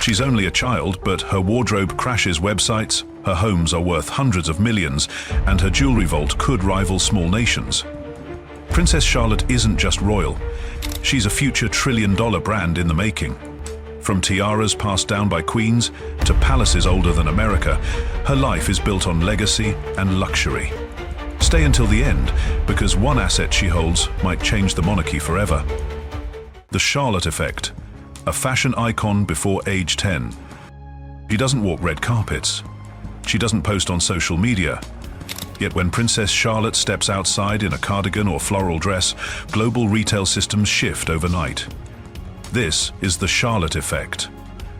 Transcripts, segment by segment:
She's only a child, but her wardrobe crashes websites, her homes are worth hundreds of millions, and her jewelry vault could rival small nations. Princess Charlotte isn't just royal. She's a future trillion-dollar brand in the making. From tiaras passed down by queens to palaces older than America, her life is built on legacy and luxury. Stay until the end, because one asset she holds might change the monarchy forever. The Charlotte effect, a fashion icon before age 10. She doesn't walk red carpets. She doesn't post on social media. Yet when Princess Charlotte steps outside in a cardigan or floral dress, global retail systems shift overnight. This is the Charlotte effect,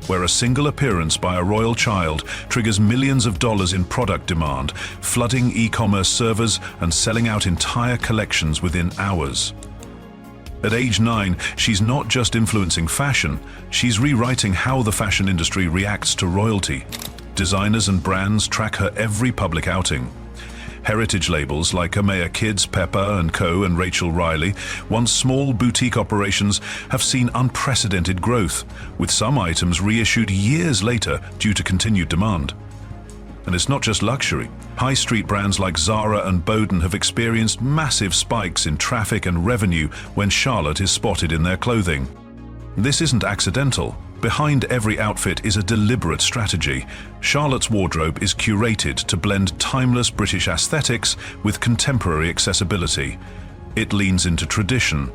where a single appearance by a royal child triggers millions of dollars in product demand, flooding e-commerce servers and selling out entire collections within hours. At age 9, she's not just influencing fashion, she's rewriting how the fashion industry reacts to royalty. Designers and brands track her every public outing. Heritage labels like Amaya Kids, Peppa & Co. and Rachel Riley, once small boutique operations, have seen unprecedented growth, with some items reissued years later due to continued demand. And it's not just luxury. High street brands like Zara and Boden have experienced massive spikes in traffic and revenue when Charlotte is spotted in their clothing. This isn't accidental. Behind every outfit is a deliberate strategy. Charlotte's wardrobe is curated to blend timeless British aesthetics with contemporary accessibility. It leans into tradition.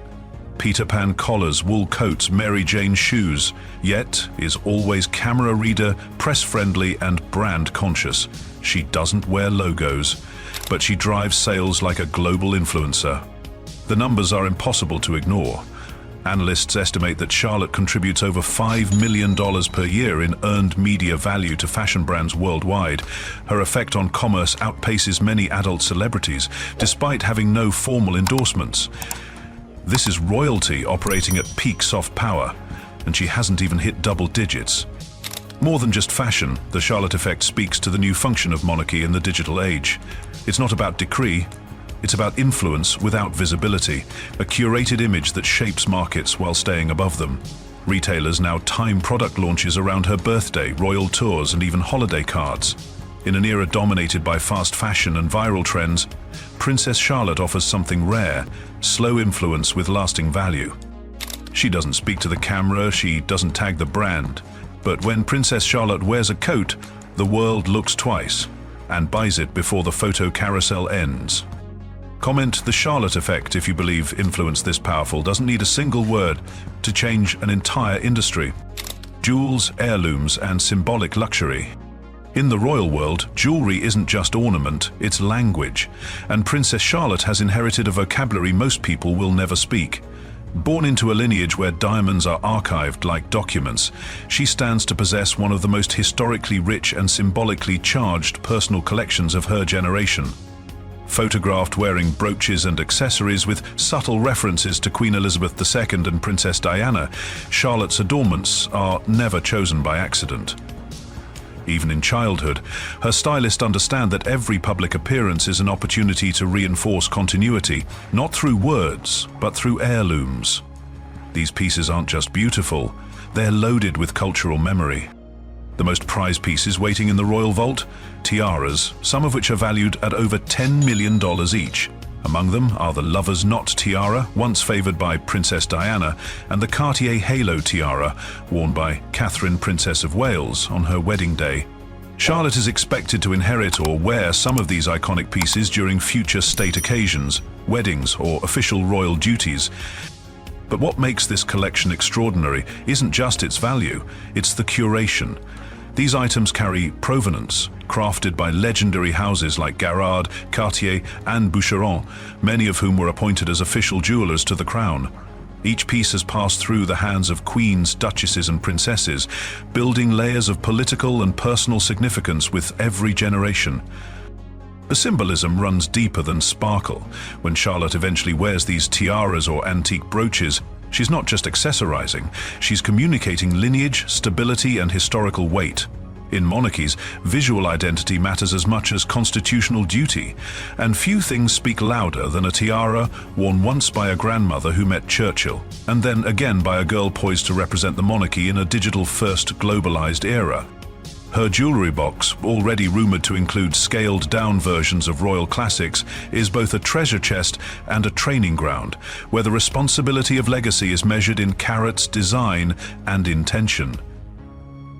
Peter Pan collars, wool coats, Mary Jane shoes, yet is always camera reader, press-friendly and brand-conscious. She doesn't wear logos, but she drives sales like a global influencer. The numbers are impossible to ignore. Analysts estimate that Charlotte contributes over $5 million per year in earned media value to fashion brands worldwide. Her effect on commerce outpaces many adult celebrities, despite having no formal endorsements. This is royalty operating at peak soft power, and she hasn't even hit double digits. More than just fashion, the Charlotte effect speaks to the new function of monarchy in the digital age. It's not about decree. It's about influence without visibility, a curated image that shapes markets while staying above them. Retailers now time product launches around her birthday, royal tours, and even holiday cards. In an era dominated by fast fashion and viral trends, Princess Charlotte offers something rare, slow influence with lasting value. She doesn't speak to the camera, she doesn't tag the brand. But when Princess Charlotte wears a coat, the world looks twice and buys it before the photo carousel ends. Comment the Charlotte effect if you believe influence this powerful doesn't need a single word to change an entire industry. Jewels, heirlooms, and symbolic luxury. In the royal world, jewelry isn't just ornament, it's language, and Princess Charlotte has inherited a vocabulary most people will never speak. Born into a lineage where diamonds are archived like documents, she stands to possess one of the most historically rich and symbolically charged personal collections of her generation. Photographed wearing brooches and accessories with subtle references to Queen Elizabeth II and Princess Diana, Charlotte's adornments are never chosen by accident. Even in childhood, her stylists understand that every public appearance is an opportunity to reinforce continuity, not through words, but through heirlooms. These pieces aren't just beautiful, they're loaded with cultural memory. The most prized pieces waiting in the royal vault? Tiaras, some of which are valued at over $10 million each. Among them are the Lover's Knot tiara, once favored by Princess Diana, and the Cartier Halo tiara, worn by Catherine, Princess of Wales, on her wedding day. Charlotte is expected to inherit or wear some of these iconic pieces during future state occasions, weddings, or official royal duties. But what makes this collection extraordinary isn't just its value, it's the curation. These items carry provenance, crafted by legendary houses like Garrard, Cartier, and Boucheron, many of whom were appointed as official jewelers to the crown. Each piece has passed through the hands of queens, duchesses, and princesses, building layers of political and personal significance with every generation. The symbolism runs deeper than sparkle. When Charlotte eventually wears these tiaras or antique brooches, she's not just accessorizing, she's communicating lineage, stability, and historical weight. In monarchies, visual identity matters as much as constitutional duty, and few things speak louder than a tiara worn once by a grandmother who met Churchill, and then again by a girl poised to represent the monarchy in a digital-first globalized era. Her jewelry box, already rumored to include scaled-down versions of royal classics, is both a treasure chest and a training ground, where the responsibility of legacy is measured in carats, design, and intention.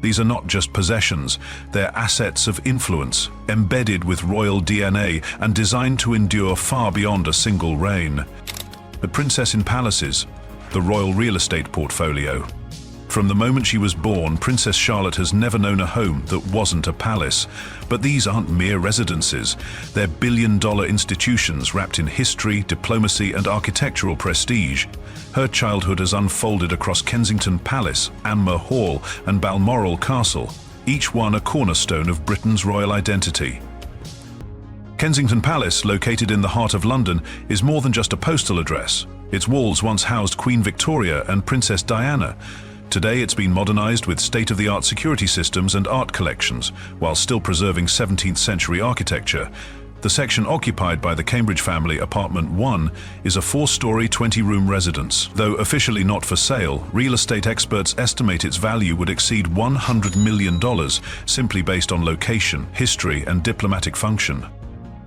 These are not just possessions, they're assets of influence, embedded with royal DNA and designed to endure far beyond a single reign. The Princess in Palaces, the royal real estate portfolio. From the moment she was born, Princess Charlotte has never known a home that wasn't a palace. But these aren't mere residences. They're billion-dollar institutions wrapped in history, diplomacy, and architectural prestige. Her childhood has unfolded across Kensington Palace, Anmer Hall, and Balmoral Castle, each one a cornerstone of Britain's royal identity. Kensington Palace, located in the heart of London, is more than just a postal address. Its walls once housed Queen Victoria and Princess Diana. Today it's been modernized with state-of-the-art security systems and art collections, while still preserving 17th century architecture. The section occupied by the Cambridge family, Apartment 1, is a 4-story, 20-room residence. Though officially not for sale, real estate experts estimate its value would exceed $100 million, simply based on location, history, and diplomatic function.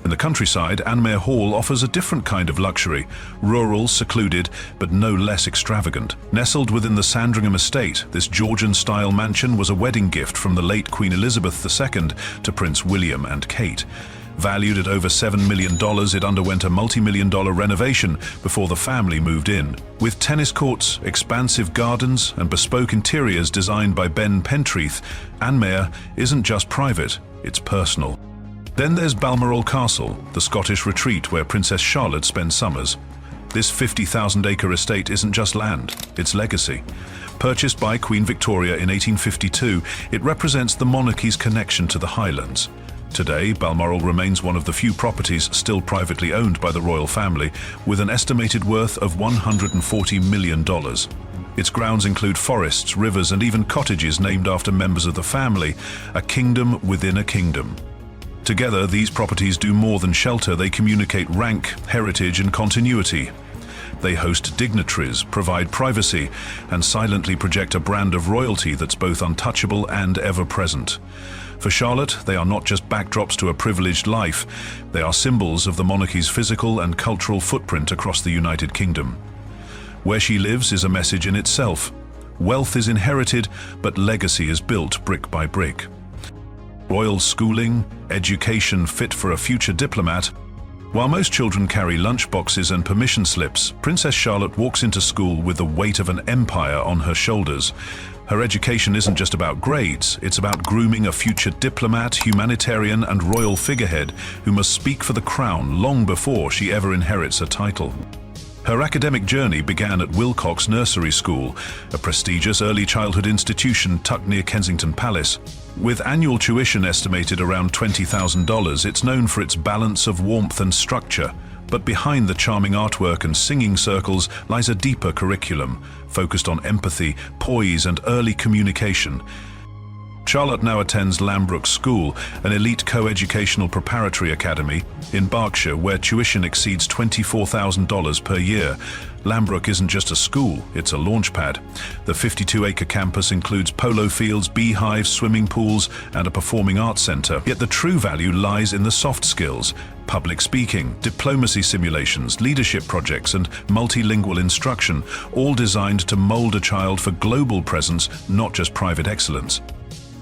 In the countryside, Anmer Hall offers a different kind of luxury, rural, secluded, but no less extravagant. Nestled within the Sandringham estate, this Georgian-style mansion was a wedding gift from the late Queen Elizabeth II to Prince William and Kate. Valued at over $7 million, it underwent a multi-million-dollar renovation before the family moved in. With tennis courts, expansive gardens, and bespoke interiors designed by Ben Pentreath, Anmer isn't just private, it's personal. Then there's Balmoral Castle, the Scottish retreat where Princess Charlotte spends summers. This 50,000-acre estate isn't just land, it's legacy. Purchased by Queen Victoria in 1852, it represents the monarchy's connection to the Highlands. Today, Balmoral remains one of the few properties still privately owned by the royal family, with an estimated worth of $140 million. Its grounds include forests, rivers, and even cottages named after members of the family, a kingdom within a kingdom. Together, these properties do more than shelter, they communicate rank, heritage, and continuity. They host dignitaries, provide privacy, and silently project a brand of royalty that's both untouchable and ever-present. For Charlotte, they are not just backdrops to a privileged life, they are symbols of the monarchy's physical and cultural footprint across the United Kingdom. Where she lives is a message in itself. Wealth is inherited, but legacy is built brick by brick. Royal schooling, education fit for a future diplomat. While most children carry lunchboxes and permission slips, Princess Charlotte walks into school with the weight of an empire on her shoulders. Her education isn't just about grades, it's about grooming a future diplomat, humanitarian, and royal figurehead who must speak for the crown long before she ever inherits a title. Her academic journey began at Wilcox Nursery School, a prestigious early childhood institution tucked near Kensington Palace. With annual tuition estimated around $20,000, it's known for its balance of warmth and structure. But behind the charming artwork and singing circles lies a deeper curriculum, focused on empathy, poise, and early communication. Charlotte now attends Lambrook School, an elite co-educational preparatory academy in Berkshire where tuition exceeds $24,000 per year. Lambrook isn't just a school, it's a launchpad. The 52-acre campus includes polo fields, beehives, swimming pools, and a performing arts centre. Yet the true value lies in the soft skills: public speaking, diplomacy simulations, leadership projects, and multilingual instruction, all designed to mould a child for global presence, not just private excellence.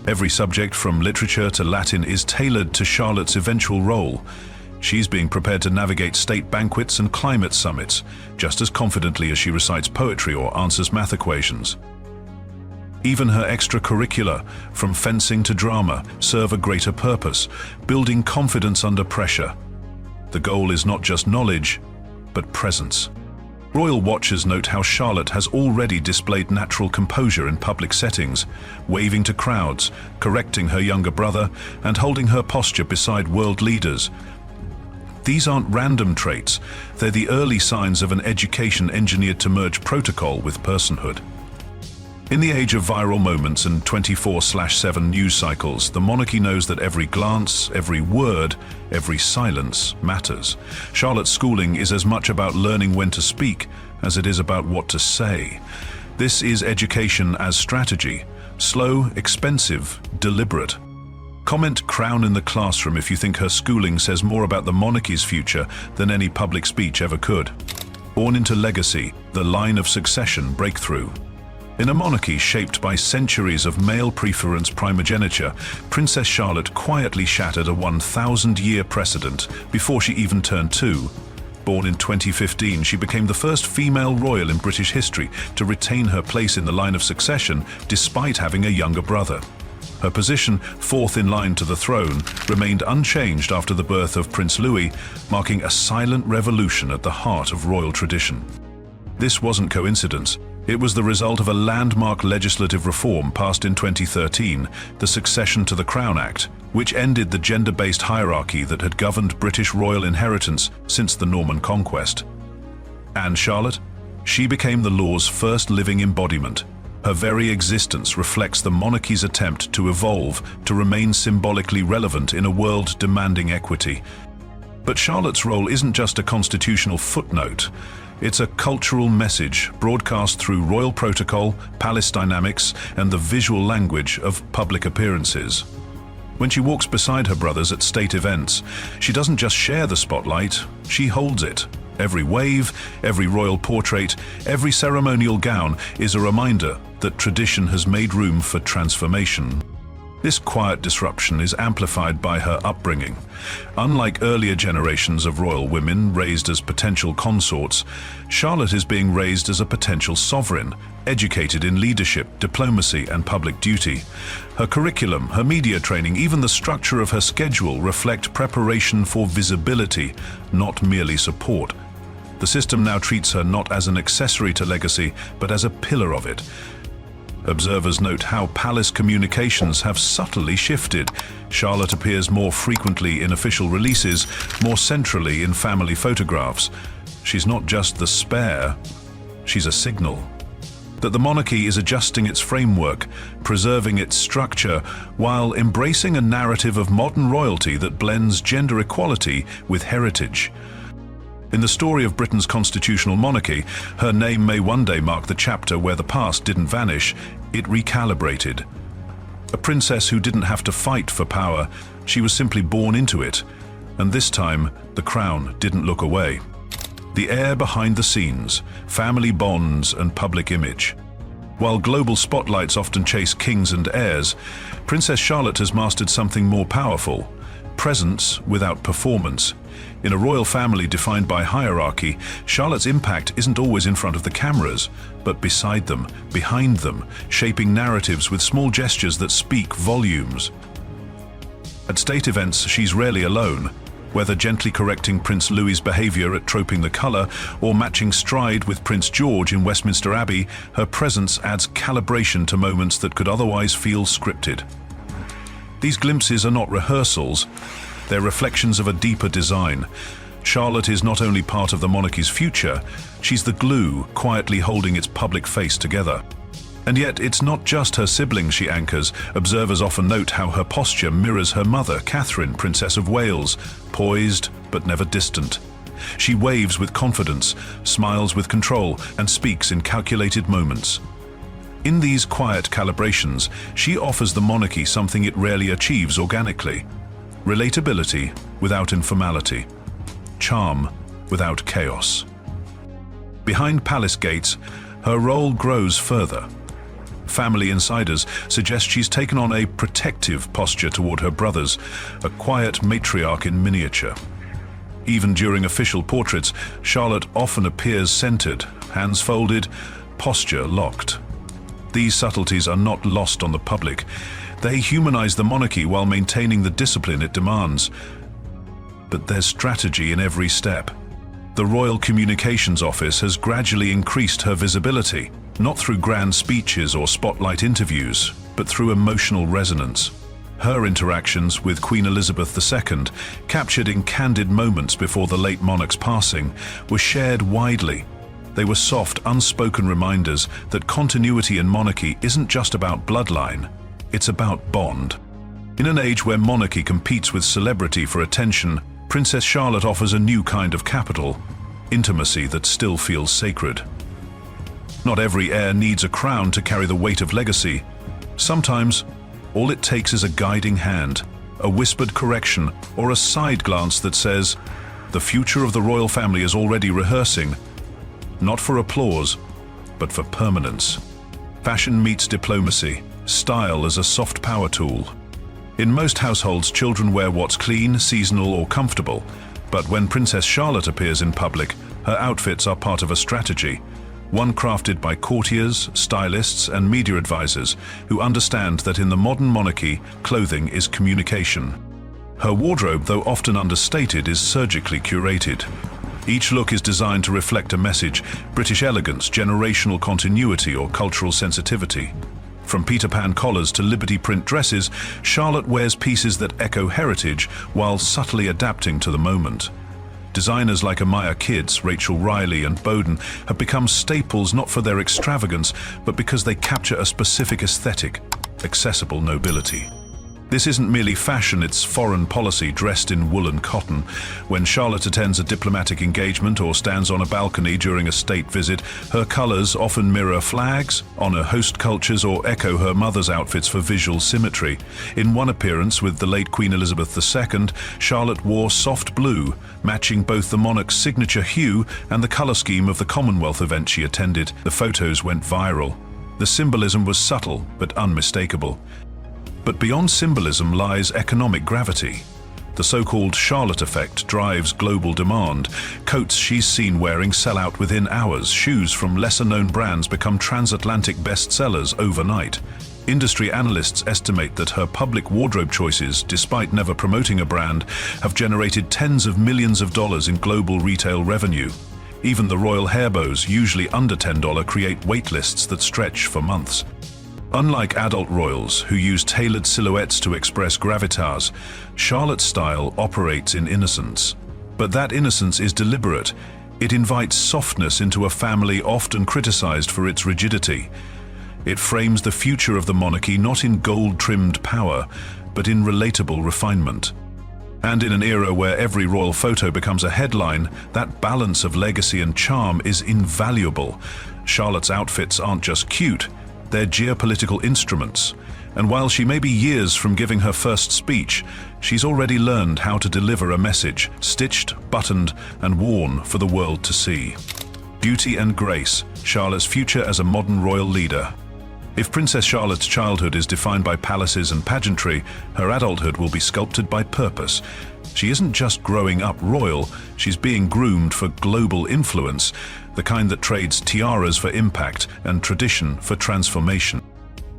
Every subject from literature to Latin is tailored to Charlotte's eventual role. She's being prepared to navigate state banquets and climate summits, just as confidently as she recites poetry or answers math equations. Even her extracurricular, from fencing to drama, serve a greater purpose, building confidence under pressure. The goal is not just knowledge, but presence. Royal watchers note how Charlotte has already displayed natural composure in public settings, waving to crowds, correcting her younger brother, and holding her posture beside world leaders. These aren't random traits, they're the early signs of an education engineered to merge protocol with personhood. In the age of viral moments and 24/7 news cycles, the monarchy knows that every glance, every word, every silence matters. Charlotte's schooling is as much about learning when to speak as it is about what to say. This is education as strategy, slow, expensive, deliberate. Comment "crown in the classroom" if you think her schooling says more about the monarchy's future than any public speech ever could. Born into legacy, the line of succession breakthrough. In a monarchy shaped by centuries of male preference primogeniture, Princess Charlotte quietly shattered a 1,000-year precedent before she even turned 2. Born in 2015, she became the first female royal in British history to retain her place in the line of succession despite having a younger brother. Her position, fourth in line to the throne, remained unchanged after the birth of Prince Louis, marking a silent revolution at the heart of royal tradition. This wasn't coincidence. It was the result of a landmark legislative reform passed in 2013, the Succession to the Crown Act, which ended the gender-based hierarchy that had governed British royal inheritance since the Norman conquest. And Charlotte? She became the law's first living embodiment. Her very existence reflects the monarchy's attempt to evolve, to remain symbolically relevant in a world demanding equity. But Charlotte's role isn't just a constitutional footnote. It's a cultural message broadcast through royal protocol, palace dynamics, and the visual language of public appearances. When she walks beside her brothers at state events, she doesn't just share the spotlight, she holds it. Every wave, every royal portrait, every ceremonial gown is a reminder that tradition has made room for transformation. This quiet disruption is amplified by her upbringing. Unlike earlier generations of royal women raised as potential consorts, Charlotte is being raised as a potential sovereign, educated in leadership, diplomacy, and public duty. Her curriculum, her media training, even the structure of her schedule reflect preparation for visibility, not merely support. The system now treats her not as an accessory to legacy, but as a pillar of it. Observers note how palace communications have subtly shifted. Charlotte appears more frequently in official releases, more centrally in family photographs. She's not just the spare, she's a signal that the monarchy is adjusting its framework, preserving its structure, while embracing a narrative of modern royalty that blends gender equality with heritage. In the story of Britain's constitutional monarchy, her name may one day mark the chapter where the past didn't vanish, it recalibrated. A princess who didn't have to fight for power, she was simply born into it. And this time, the crown didn't look away. The heir behind the scenes, family bonds and public image. While global spotlights often chase kings and heirs, Princess Charlotte has mastered something more powerful: presence without performance. In a royal family defined by hierarchy, Charlotte's impact isn't always in front of the cameras, but beside them, behind them, shaping narratives with small gestures that speak volumes. At state events, she's rarely alone. Whether gently correcting Prince Louis's behavior at Troping the Colour or matching stride with Prince George in Westminster Abbey, her presence adds calibration to moments that could otherwise feel scripted. These glimpses are not rehearsals, they're reflections of a deeper design. Charlotte is not only part of the monarchy's future, she's the glue quietly holding its public face together. And yet, it's not just her siblings she anchors. Observers often note how her posture mirrors her mother, Catherine, Princess of Wales, poised but never distant. She waves with confidence, smiles with control, and speaks in calculated moments. In these quiet calibrations, she offers the monarchy something it rarely achieves organically: relatability without informality, charm without chaos. Behind palace gates, her role grows further. Family insiders suggest she's taken on a protective posture toward her brothers, a quiet matriarch in miniature. Even during official portraits, Charlotte often appears centered, hands folded, posture locked. These subtleties are not lost on the public. They humanize the monarchy while maintaining the discipline it demands. But there's strategy in every step. The Royal Communications Office has gradually increased her visibility, not through grand speeches or spotlight interviews, but through emotional resonance. Her interactions with Queen Elizabeth II, captured in candid moments before the late monarch's passing, were shared widely. They were soft, unspoken reminders that continuity in monarchy isn't just about bloodline, it's about bond. In an age where monarchy competes with celebrity for attention, Princess Charlotte offers a new kind of capital, intimacy that still feels sacred. Not every heir needs a crown to carry the weight of legacy. Sometimes, all it takes is a guiding hand, a whispered correction, or a side glance that says, "The future of the royal family is already rehearsing," not for applause, but for permanence. Fashion meets diplomacy, style as a soft power tool. In most households, children wear what's clean, seasonal, or comfortable, but when Princess Charlotte appears in public, her outfits are part of a strategy, one crafted by courtiers, stylists, and media advisors who understand that in the modern monarchy, clothing is communication. Her wardrobe, though often understated, is surgically curated. Each look is designed to reflect a message: British elegance, generational continuity, or cultural sensitivity. From Peter Pan collars to Liberty print dresses, Charlotte wears pieces that echo heritage while subtly adapting to the moment. Designers like Amaya Kidds, Rachel Riley, and Bowden have become staples not for their extravagance, but because they capture a specific aesthetic: accessible nobility. This isn't merely fashion, it's foreign policy dressed in wool and cotton. When Charlotte attends a diplomatic engagement or stands on a balcony during a state visit, her colors often mirror flags, honor host cultures, or echo her mother's outfits for visual symmetry. In one appearance with the late Queen Elizabeth II, Charlotte wore soft blue, matching both the monarch's signature hue and the color scheme of the Commonwealth event she attended. The photos went viral. The symbolism was subtle but unmistakable. But beyond symbolism lies economic gravity. The so-called Charlotte effect drives global demand. Coats she's seen wearing sell out within hours. Shoes from lesser-known brands become transatlantic bestsellers overnight. Industry analysts estimate that her public wardrobe choices, despite never promoting a brand, have generated tens of millions of dollars in global retail revenue. Even the royal hair bows, usually under $10, create waitlists that stretch for months. Unlike adult royals, who use tailored silhouettes to express gravitas, Charlotte's style operates in innocence. But that innocence is deliberate. It invites softness into a family often criticized for its rigidity. It frames the future of the monarchy not in gold-trimmed power, but in relatable refinement. And in an era where every royal photo becomes a headline, that balance of legacy and charm is invaluable. Charlotte's outfits aren't just cute, they're geopolitical instruments. And while she may be years from giving her first speech, she's already learned how to deliver a message, stitched, buttoned, and worn for the world to see. Beauty and grace, Charlotte's future as a modern royal leader. If Princess Charlotte's childhood is defined by palaces and pageantry, her adulthood will be sculpted by purpose. She isn't just growing up royal, she's being groomed for global influence, the kind that trades tiaras for impact and tradition for transformation.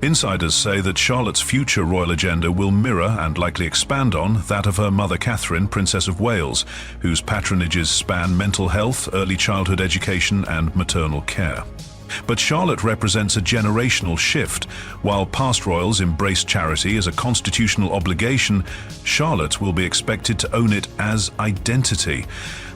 Insiders say that Charlotte's future royal agenda will mirror and likely expand on that of her mother Catherine, Princess of Wales, whose patronages span mental health, early childhood education, and maternal care. But Charlotte represents a generational shift. While past royals embraced charity as a constitutional obligation, Charlotte will be expected to own it as identity.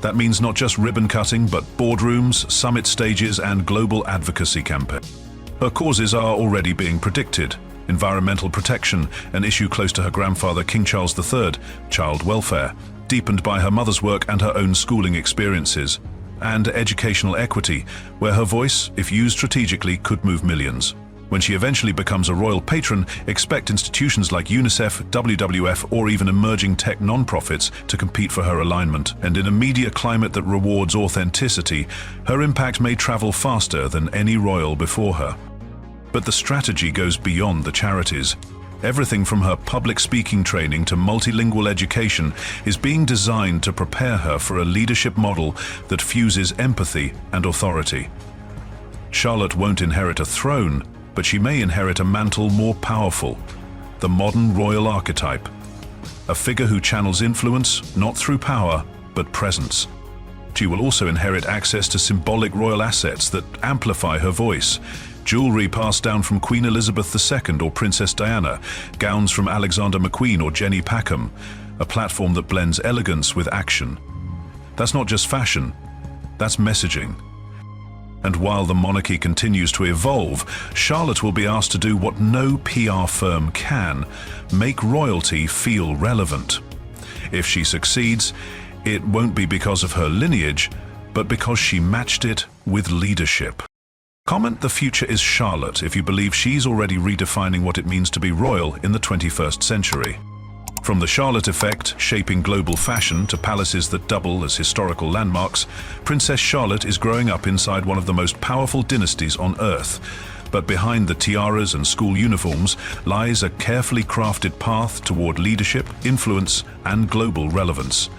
That means not just ribbon cutting, but boardrooms, summit stages, and global advocacy campaigns. Her causes are already being predicted. Environmental protection, an issue close to her grandfather King Charles III, child welfare, deepened by her mother's work and her own schooling experiences, and educational equity, where her voice, if used strategically, could move millions. When she eventually becomes a royal patron, expect institutions like UNICEF, WWF, or even emerging tech non-profits to compete for her alignment. And in a media climate that rewards authenticity, her impact may travel faster than any royal before her. But the strategy goes beyond the charities. Everything from her public speaking training to multilingual education is being designed to prepare her for a leadership model that fuses empathy and authority. Charlotte won't inherit a throne, but she may inherit a mantle more powerful, the modern royal archetype. A figure who channels influence not through power, but presence. She will also inherit access to symbolic royal assets that amplify her voice. Jewelry passed down from Queen Elizabeth II or Princess Diana, gowns from Alexander McQueen or Jenny Packham, a platform that blends elegance with action. That's not just fashion, that's messaging. And while the monarchy continues to evolve, Charlotte will be asked to do what no PR firm can: make royalty feel relevant. If she succeeds, it won't be because of her lineage, but because she matched it with leadership. Comment "The future is Charlotte" if you believe she's already redefining what it means to be royal in the 21st century. From the Charlotte effect, shaping global fashion, to palaces that double as historical landmarks, Princess Charlotte is growing up inside one of the most powerful dynasties on Earth. But behind the tiaras and school uniforms lies a carefully crafted path toward leadership, influence, and global relevance.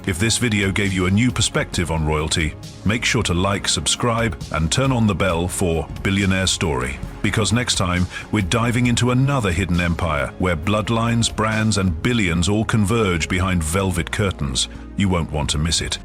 If this video gave you a new perspective on royalty, make sure to like, subscribe, and turn on the bell for Billionaire Story. Because next time, we're diving into another hidden empire where bloodlines, brands, and billions all converge behind velvet curtains. You won't want to miss it.